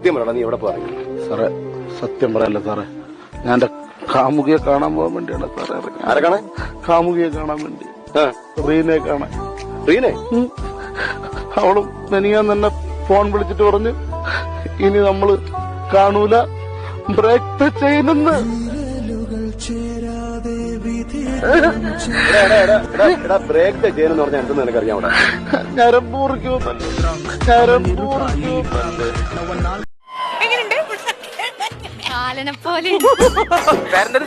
സത്യം പറയണം, നീ എവിടെ പോയി? സാറേ സത്യം പറയല്ല സാറേ, ഞാൻ എന്റെ കാമുകിയെ കാണാൻ പോകാൻ വേണ്ടിയാണ് സാറേ. ആരെ കാണാൻ? കാമുകിയെ കാണാൻ വേണ്ടി. റീനെ കാണാൻ. റീനെ? അവളും മെനിയാൻ തന്നെ ഫോൺ വിളിച്ചിട്ട് പറഞ്ഞു ഇനി നമ്മള് കാണൂല, ബ്രേക്ക് ചെയ്യുന്നെന്ന്. ബ്രേക്ക് ചെയ്യുന്ന പറഞ്ഞാൽ എന്തെന്ന് നിനക്കറിയാം? അവിടെ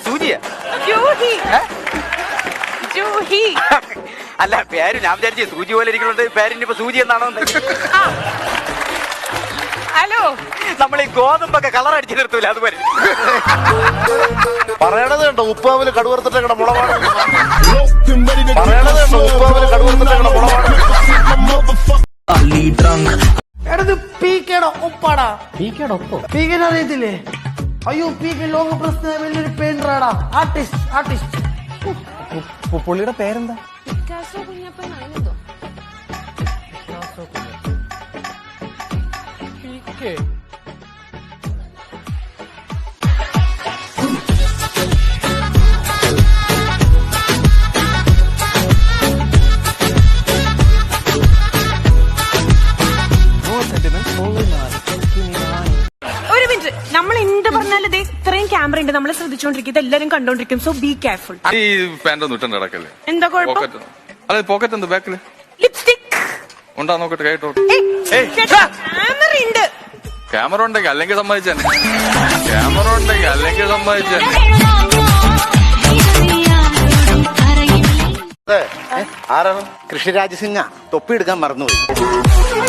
സൂചിയാ അല്ല പേര് ഞാൻ വിചാരിച്ചു സൂചി പോലെ ഇരിക്കുന്നുണ്ട്. പേരിന്റെ ഇപ്പൊ സൂചി എന്നാണോ? ഹലോ, നമ്മൾ ഈ ഗോതമ്പൊക്കെ കളർ അടിച്ചു നിർത്തൂല അതുപോലെ പറയണത് കണ്ടോ? ഉപ്പാവില് കടുവറുത്തിട്ടേക്കണ മുളവാണ്. പറയണത് കണ്ടോ? ഉപ്പാവില് കടുവറുത്തിട്ടേക്കണ മുളവാണ്. അറിയത്തില്ലേ? അയ്യോ, പീക്ക് ലോക പ്രശ്ന വലിയൊരു പെയിന്ററാടാ, ആർട്ടിസ്റ്റ്. പുള്ളിയുടെ പേരെന്താ? ഒരു മിനിറ്റ്, നമ്മൾ എന്ത് പറഞ്ഞാലും ഇത്രയും ക്യാമറ ഉണ്ട്, നമ്മളെ ശ്രദ്ധിച്ചോണ്ടിരിക്കും, ഇതെല്ലാരും കണ്ടോണ്ടിരിക്കും. So be careful. ഈ പാന്റ് ഒന്നും ഇട്ടണ്ട നടക്കല്ലേ? എന്താ കുഴപ്പം? അതെ, പോക്കറ്റ് എന്താ ബാക്കില് ലിപ്സ്റ്റിക് ഉണ്ടാ നോക്കട്ടെ, കേട്ടോ. ക്യാമറ ഉണ്ട്. ക്യാമറ ഉണ്ടെങ്കിൽ അല്ലെങ്കിൽ സമ്മതിച്ചേനെ. ക്യാമറ ഉണ്ടെങ്കിൽ അല്ലെങ്കിൽ സമ്മതിച്ചേനെ. ആരാണ്? കൃഷിരാജ് സിംഗ തൊപ്പിയെടുക്കാൻ മറന്നുപോയി.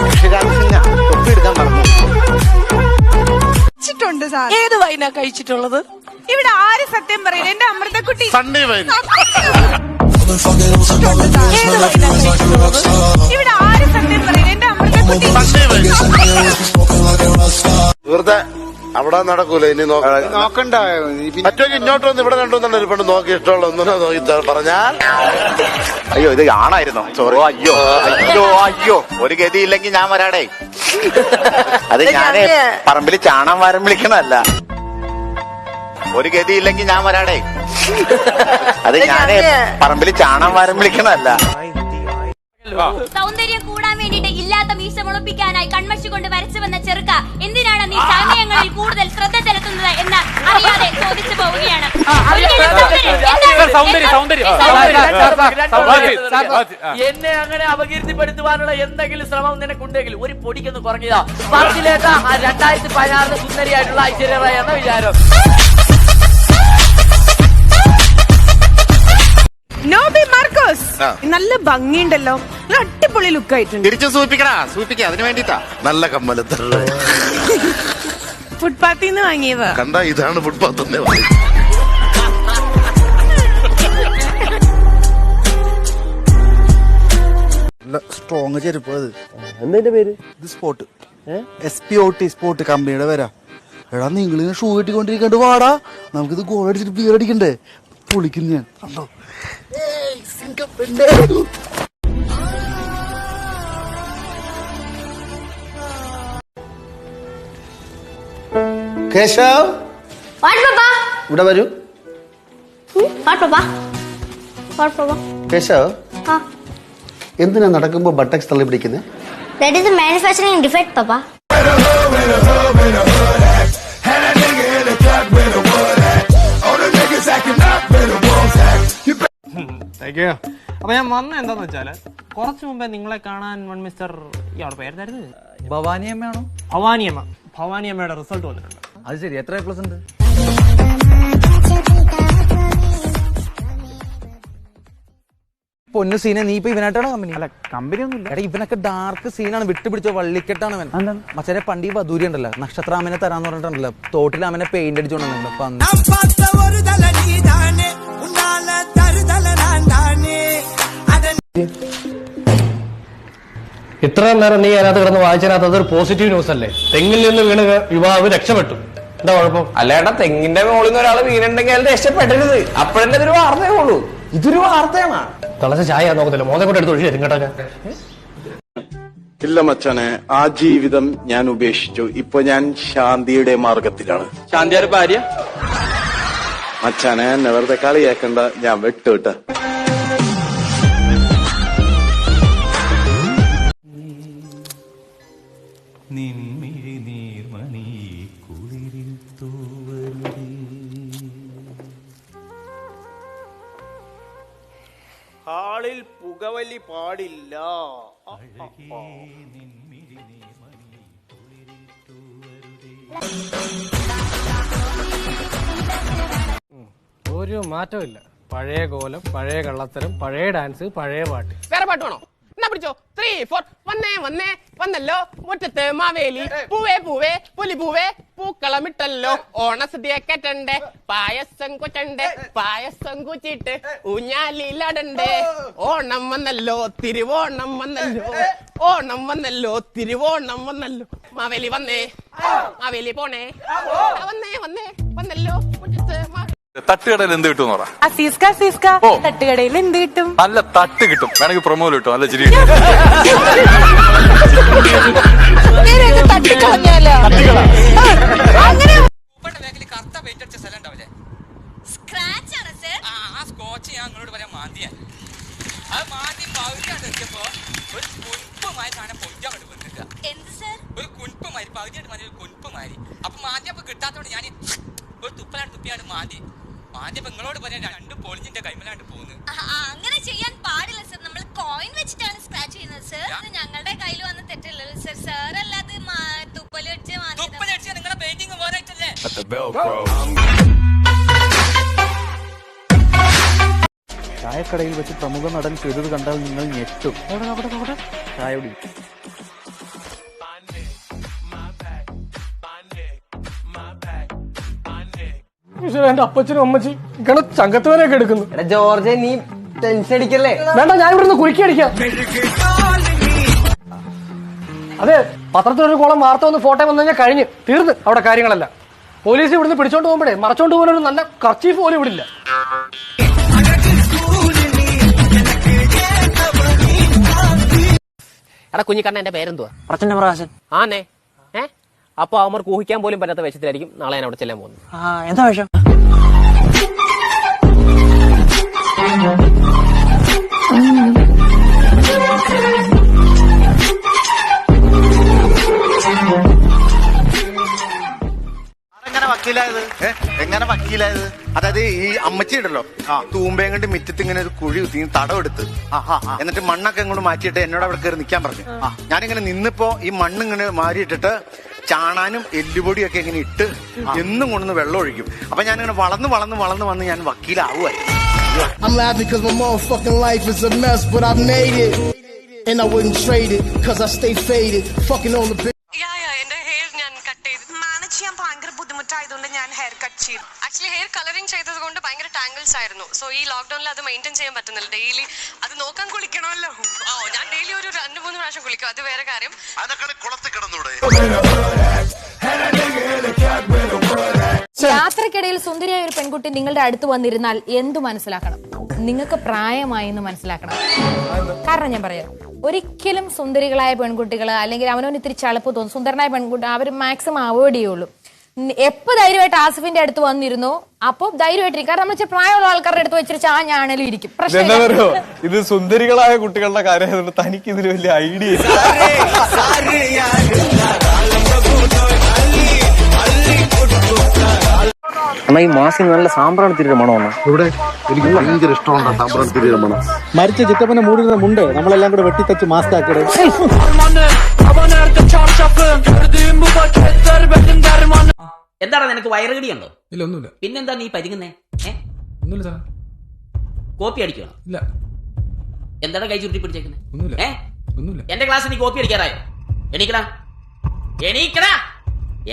കൃഷിരാജ് സിംഗ തൊപ്പിയെടുക്കാൻ മറന്നുപോയി. ഏത് വൈനാ കഴിച്ചിട്ടുള്ളത്? ഇവിടെ ആര് സത്യം പറയില്ല? എന്റെ അമൃതക്കുട്ടി സണ്ണി വൈൻ. ഇവിടെ ആര് സത്യം പറയില്ല? എന്റെ അമൃതക്കുട്ടി. വെറുതെ അവിടെ നടക്കൂല. ഇനി നോക്കണ്ട. മറ്റൊക്കെ ഇങ്ങോട്ട് വന്ന് ഇവിടെ കണ്ടു ഒരു പെണ്ണ് നോക്കി ഇഷ്ടമുള്ള ഒന്നിനോ നോക്കി പറഞ്ഞാൽ അയ്യോ, ഇത് ആണായിരുന്നോ? സോറി. അയ്യോ ഒരു ഗതിയില്ലെങ്കിൽ ഞാൻ വരാടേ. അത് ഞാന് പറമ്പിൽ ചാണാൻ വാരം വിളിക്കണല്ല. ഒരു ഗതിയില്ലെങ്കിൽ ഞാൻ വരാടേ. അത് ഞാന് പറമ്പിൽ ചാണാൻ വാരം വിളിക്കണല്ല. സൗന്ദര്യം കൂടാൻ വേണ്ടിട്ട് ഇല്ലാത്ത മീശ മുളപ്പിക്കാനായി കൺമഷി കൊണ്ട് വരച്ചു വന്ന ചെറുക്ക എന്തിനാണ് നീ സമയങ്ങളിൽ കൂടുതൽ ശ്രദ്ധ ചെലുത്തുന്നത് എന്ന് അറിയാതെ ചോദിച്ചു പോവുകയാണ്. എന്നെ അങ്ങനെ അപകീർത്തിപ്പെടുത്തുവാനുള്ള എന്തെങ്കിലും ശ്രമം നിനക്കുണ്ടെങ്കിൽ ഒരു പൊടിക്കൊന്ന് കുറഞ്ഞതാ. പറച്ചിലേക്ക 2016 സുന്ദരിയായിട്ടുള്ള ഐശ്വര്യ റായ് എന്ന വിചാരം. നോബി മാർക്കോസ്, നല്ല ഭംഗിയുണ്ടല്ലോ, അടിപൊളി ലുക്ക് ആയിട്ടുണ്ട്. തിരിച്ചു സൂചിപ്പിക്ക അതിന് വേണ്ടിട്ടാ. നല്ല കമ്മലത്ത് ഫുട്പാത്തിൽ നിന്ന് വാങ്ങിയതാ. കണ്ട, ഇതാണ് ഫുട്പാത്ത്. സ്ട്രോങ് ചെരുപ്പ്. അത് എന്താ പേര്? ഇത് സ്പോട്ട്, SPOT സ്പോട്ട് കമ്പനിയുടെ പേരാ. എടാ, നിങ്ങളിങ്ങനെ ഷൂ കെട്ടിക്കൊണ്ടിരിക്കണ്ട്, വാടാ നമുക്കിത് ഗോൾ അടിച്ചിട്ട് ബിയർ അടിക്കണ്ടേ? പൊളിക്കുന്നു ഞാൻ. കണ്ടോ? കേശവ്, ഇവിടെ വരൂ. കേശവ്, എന്തിനാ നടക്കുമ്പോ ബട്ടക്സ് തള്ളി പിടിക്കുന്നത്? That is a manufacturing defect, Papa. അപ്പൊ ഞാൻ വന്ന എന്താന്ന് വെച്ചാല്, കുറച്ചു മുമ്പേ നിങ്ങളെ കാണാൻ വൺ മിസ്റ്റർ, ഇയാളുടെ പേരെന്തായിരുന്നു? ഭവാനിയമ്മയാണോ? ഭവാനിയമ്മയുടെ റിസൾട്ട് വന്നിട്ടുണ്ട്. അത് ശരി. എത്ര A+ ഉണ്ട്? പൊന്നു സീനെ, നീ ഇപ്പൊ ഇവനായിട്ടാണ് കമ്പനി? അല്ല, കമ്പനി ഒന്നുമില്ല. എടാ, ഇവനൊക്കെ ഡാർക്ക് സീനാണ്, വിട്ടുപിടിച്ചോ വള്ളിക്കെട്ടാണ് അവൻ. മച്ചാനെ പണ്ട് ഈ വധൂരി ഉണ്ടല്ലോ, നക്ഷത്രാമനെ തരാന്ന് പറഞ്ഞിട്ടുണ്ടല്ലോ, തോട്ടിൽ അവനെ പെയിന്റ് അടിച്ചോണ്ടല്ലോ. ഇത്രയും നേരം നീ അതിനകത്ത് കിടന്ന് വായിച്ചതിനകത്ത് അതൊരു പോസിറ്റീവ് ന്യൂസ് അല്ലേ? തെങ്ങിൽ നിന്ന് വീണ് യുവാവ് രക്ഷപ്പെട്ടു. എന്താ കുഴപ്പം? അല്ലേട്ടാ, തെങ്ങിന്റെ മുകളിൽ നിന്ന് ഒരാൾ വീണുണ്ടെങ്കിൽ അയാൾ രക്ഷപ്പെടരുത്. അപ്പോഴെന്നെ ഇതൊരു വാർത്തയേ ഉള്ളൂ. ഇതൊരു വാർത്തയാണ്. തിളച്ച ചായ നോക്കത്തില്ല, മോനെ കൊണ്ട് എടുത്ത് ഒഴിച്ചു തരും കേട്ടോ. ഇല്ല മച്ചാനെ, ആ ജീവിതം ഞാൻ ഉപേക്ഷിച്ചു. ഇപ്പൊ ഞാൻ ശാന്തിയുടെ മാർഗത്തിലാണ്. ശാന്തിയുടെ ഭാര്യ മച്ചാനെ എന്നെ വെറുതെ കളിയാക്കണ്ട, ഞാൻ വിട്ടുവിട്ട. ഹാളിൽ പുകവലി പാടില്ല. ഒരു മാറ്റമില്ല. പഴയ കോലം, പഴയ കള്ളത്തരം, പഴയ ഡാൻസ്, പഴയ പാട്ട്. വേറെ പാട്ട് വേണോ? എന്നാ പിടിച്ചോ. 3, 4. വന്നേ വന്നേ വന്നല്ലോ മുറ്റത്ത് മാവേലി, പൂവേ പൂവേ പുലി പൂവേ പൂക്കളമിട്ടല്ലോ, ഓണസദ്യ കെട്ടണ്ടേ, പായസം കൊറ്റണ്ടേ, പായസം കുച്ചിട്ട് ഊഞ്ഞാലിലടണ്ടേ, ഓണം വന്നല്ലോ തിരുവോണം വന്നല്ലോ, ഓണം വന്നല്ലോ തിരുവോണം വന്നല്ലോ, മാവേലി വന്നേ മാവേലി പോണേ, വന്നേ വന്നേ വന്നല്ലോ മുറ്റത്ത്. തട്ടുകടയിൽ എന്ത് കിട്ടും പറ? തട്ടുകടയിൽ എന്ത് കിട്ടും? നല്ല തട്ട് കിട്ടും. വേണമെങ്കിൽ പ്രൊമോയിൽ കിട്ടും. നല്ല ചിരി. സ്ക്രാച്ച് ആണ് സർ. ആ സ്കോച്ച് ഞാൻ നിങ്ങളോട് പറയാൻ മാന്തിയാ. അത് മാന്തി പകുതിയായിട്ടെത്തിയപ്പോ ഒരു കുൻപ്പുമായി സാധനം പൊഞ്ചാണ്ട് വന്നിട്ട്. എന്ത് സർ? ഒരു കുൻപ്പുമാരി പകുതിയായിട്ട് മാറി, ഒരു കുൻപ്പുമാരി. അപ്പൊ മാന്തിയപ്പോ കിട്ടാത്തോണ്ട് ഞാൻ ഒരു തുപ്പലാണ്ട് തുപ്പിയാണ്ട് മാന്തിയപ്പോ നിങ്ങളോട് പറയാൻ 2 പൊളിഞ്ഞിന്റെ കൈമലാണ്ട് പോകുന്നു. അങ്ങനെ ചെയ്യാൻ പാടില്ല സർ. നമ്മൾ കോയിൻ വെച്ചിട്ടാണ് സ്ക്രാച്ച് ചെയ്യുന്നത് സർ. ഞങ്ങളുടെ കയ്യിൽ വന്ന് തെറ്റില്ലല്ലോ സർ. സാർ അല്ലാതെ തുപ്പലടിച്ച് നിങ്ങളുടെ പെയിന്റിങ് പോരായിട്ടല്ലേ? ചായക്കടയിൽ വെച്ച് പ്രമുഖ നടൻ ചെയ്തത് കണ്ടാൽ നിങ്ങൾ ഞെട്ടും. ചായ കുടി. എന്റെ അപ്പച്ചനും അമ്മച്ചി ഇങ്ങനെ ചങ്കത്തുവരെയൊക്കെ എടുക്കുന്നു. ജോർജ് നീ ടെൻഷൻ അടിക്കല്ലേ? വേണ്ട, ഞാൻ ഇവിടുന്ന് കുലുക്കി അടിക്കാം. അതെ, പത്രത്തിലൊരു കോളം വാർത്ത വന്ന് ഫോട്ടോ വന്നു കഴിഞ്ഞാൽ കഴിഞ്ഞ് തീർന്ന് അവിടെ കാര്യങ്ങളല്ല. പോലീസ് ഇവിടുന്ന് പിടിച്ചോണ്ട് പോകുമ്പോഴേ മറച്ചോണ്ട് പോകുന്ന ഒരു നല്ല കർച്ചീഫ് പോലും ഇവിടെ ഇല്ല. എടാ കുഞ്ഞിക്കണ്ണ, എന്റെ പേരെന്തുവാ? പ്രചണ്ഡ പ്രകാശൻ. ആന്നേ. അപ്പൊ അവർക്ക് ഊഹിക്കാൻ പോലും പറ്റാത്ത വേഷത്തിലായിരിക്കും നാളെ ഞാൻ അവിടെ ചെല്ലാൻ പോകുന്നത്. എന്താ വേഷം? എങ്ങനെ വക്കീലായത്? അതായത് ഈ അമ്മച്ചി ഉണ്ടല്ലോ, തൂമ്പയും കൊണ്ട് മിറ്റത്ത് ഇങ്ങനെ ഒരു കുഴി കുത്തി തടവെടുത്ത്, എന്നിട്ട് മണ്ണൊക്കെ ഇങ്ങോട്ട് മാറ്റിയിട്ട് എന്നോട് അവിടെ കയറി നിൽക്കാൻ പറഞ്ഞു. ഞാനിങ്ങനെ നിന്നിപ്പോ ഈ മണ്ണ് ഇങ്ങനെ മാറിയിട്ടിട്ട് ചാണാനും എല്ലുപൊടിയൊക്കെ ഇങ്ങനെ ഇട്ട് എന്നും കൊണ്ടുവന്ന് വെള്ളം ഒഴിക്കും. അപ്പൊ ഞാനിങ്ങനെ വളർന്ന് വളർന്ന് വളർന്ന് വന്ന് ഞാൻ വക്കീലാവുമായി. I'm laughing because my motherfucking life is a mess, but I made it. And I wouldn't trade it, cause I stay faded. Fucking all the bitch. എന്റെ ഹെയർ ഞാൻ കട്ട് ചെയ്തു. മാനേജ് ചെയ്യാൻ ഭയങ്കര ബുദ്ധിമുട്ടായതുകൊണ്ട് ഞാൻ ഹെയർ കട്ട് ചെയ്തു. Actually hair colouring ചെയ്തത് കൊണ്ട് ഭയങ്കര ടാങ്കിൾസ് ആയിരുന്നു. സോ ഈ ലോക്ക്ഡൌണിൽ അത് മെയിൻറ്റെയിൻ ചെയ്യാൻ പറ്റുന്നില്ല. ഡെയിലി അത് നോക്കാൻ കുളിക്കണമല്ലോ. ഞാൻ ഡെയിലി ഒരു 2-3 പ്രാവശ്യം കുളിക്കും. അത് വേറെ കാര്യം. കുളത്തിൽ കിടന്നൂടെ? യാത്രക്കിടയിൽ സുന്ദരിയായ ഒരു പെൺകുട്ടി നിങ്ങളുടെ അടുത്ത് വന്നിരുന്നാൽ എന്തു മനസ്സിലാക്കണം? നിങ്ങൾക്ക് പ്രായമായി എന്ന് മനസ്സിലാക്കണം. കാരണം ഞാൻ പറയാം, ഒരിക്കലും സുന്ദരികളായ പെൺകുട്ടികൾ അല്ലെങ്കിൽ അവനവന് ഇത്തിരി ചളുപ്പ് തോന്നും സുന്ദരനായ പെൺകുട്ടി അവർ മാക്സിമം അവോയ്ഡ് ചെയ്യുള്ളൂ. എപ്പോ ധൈര്യമായിട്ട് ആസിഫിന്റെ അടുത്ത് വന്നിരുന്നോ അപ്പൊ ധൈര്യമായിട്ടിരിക്കും. കാരണം നമ്മൾ പ്രായമുള്ള ആൾക്കാരുടെ അടുത്ത് വെച്ചിട്ട് ഞാനാണേലും ഇരിക്കും. പ്രശ്നം ഇത് സുന്ദരികളായ കുട്ടികളുടെ കാര്യം, തനിക്ക് ഇതിന് വലിയ ഐഡിയ. എന്നാ ഈ മാസ്കിന് നല്ല സാമ്പ്രാണി തിരിയുടെ മണമാണ്. ഇവിടെ എനിക്ക് ഭയങ്കര ഇഷ്ടമുണ്ട് സാമ്പ്രാണി തിരിയുടെ മണം. മരിച്ച ചിറ്റപ്പനെ മൂടുന്ന മുണ്ട് നമ്മളെല്ലാം കൂടെ വെട്ടിത്തച്ച് മാസ്ക് ആക്കിയത്. എന്താണ് നിനക്ക് വയറുകടിയുണ്ടോ? ഇല്ല, ഒന്നുമില്ല. പിന്നെന്താ നീ പരിങ്ങുന്നേ? ഒന്നുമില്ല സാർ. കോപ്പി അടിക്കണം? ഇല്ല. എന്താണ് കൈ ചുരുട്ടി പിടിച്ചേക്കുന്നത്? ഒന്നുമില്ല. ഒന്നുമില്ല. എന്റെ ക്ലാസ് നീ കോപ്പി അടിക്കാറായോ? എണീക്കടാ, എണീക്കടാ,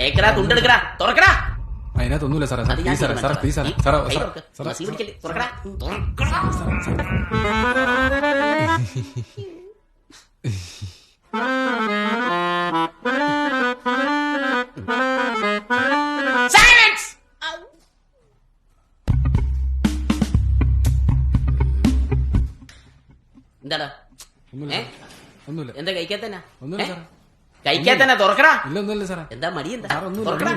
ഏക്കടാ, തുണ്ടെടുക്കടാ, തുറക്കടാ. അതിനകത്തൊന്നുമില്ല സാറേ. പ്ലീസ് സാറേ, സാറേ, പ്ലീസ് സാറേ, സാറേ, തുറക്കടാ. എന്താടാ? ഒന്നുമില്ല. എന്താ കഴിക്കാത്തന്നാ? കഴിക്കാൻ തന്നെ തുറക്കടാ. ഇല്ലൊന്നുമില്ല സാറേ. എന്താ മടി എന്താ? തുറക്കടാ.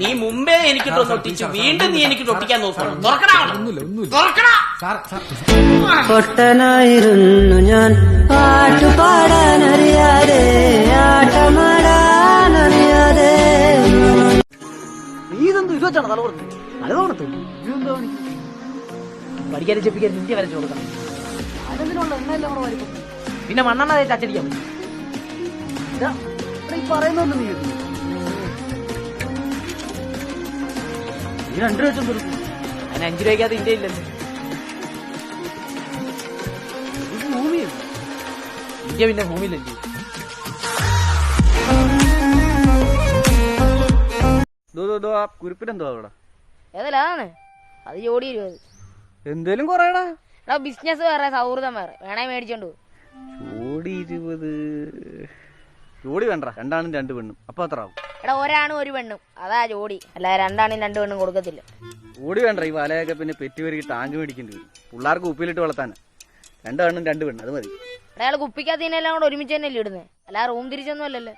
നീ മുമ്പേ എനിക്ക് ഒട്ടിച്ചു, വീണ്ടും നീ എനിക്ക് ഒട്ടിക്കാൻ നോക്കണം. തുറക്കടാ. തുറക്കടാ. പൊട്ടനായിരുന്നു ഞാൻ, പാട്ടുപാടാനറിയാതെ, ആട്ടമാടാനറിയാതെ. നീ ഇതൊന്നും ഇത് വെച്ചാണ് തല കൊടുത്തു തലതോണത്ത് പഠിക്കാനും ചെപ്പിക്കാനും ഇന്ത്യ വരച്ചു കൊടുക്കണം. അതെന്തിനുള്ള എണ്ണയെല്ലാം കൂടെ വരും. പിന്നെ മണ്ണെണ്ണ തേച്ച് അച്ചടിക്കാൻ പറ്റും. ഈ പറയുന്നൊന്നും നീ കേട്ടു. നീ 2 രൂപ വെച്ചൊന്നും കൊടുക്കും. അതിന് 5 രൂപയ്ക്കകത്ത് ഇന്ത്യ ഇല്ലല്ലോ. ഇത് ഭൂമിയല്ല, ഇന്ത്യ പിന്നെ ഭൂമിയിലല്ലേ. കുരിപ്പിനെന്തോ അവിടെ ഏതല്ലാണ് അത് ജോഡി 20. എന്തേലും കൊറേടാ. ബിസിനസ് വേറെ, സൗഹൃദം വേറെ, വേണേ മേടിച്ചോണ്ട് പോകും. ജോഡി 20. ജോഡി വേണ്ട, 2 ആണും 2 പെണ്ണും. അപ്പൊ അത്ര ആവും. എടാ ഒരാണും ഒരു പെണ്ണും, അതാ ജോഡി. അല്ല 2 ആണും 2 പെണ്ണും കൊടുക്കത്തില്ല. ജോഡി വേണ്ട, ഈ വലയൊക്കെ പിന്നെ പെറ്റി വരി ടാങ്ക് മേടിക്കേണ്ടി വരും. പിള്ളേർക്ക് ഉപ്പിലിട്ട് വളർത്താനാ. 2 ആണും 2 പെണ്ണും, അത് മതി. അയാൾ കുപ്പിക്കകത്തീനെല്ലാം കൂടെ ഒരുമിച്ച് തന്നെയല്ലേ ഇടുന്നത്, അല്ല റൂം തിരിച്ചൊന്നും അല്ലല്ലോ.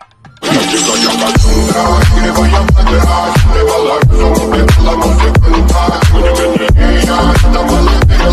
Thank you.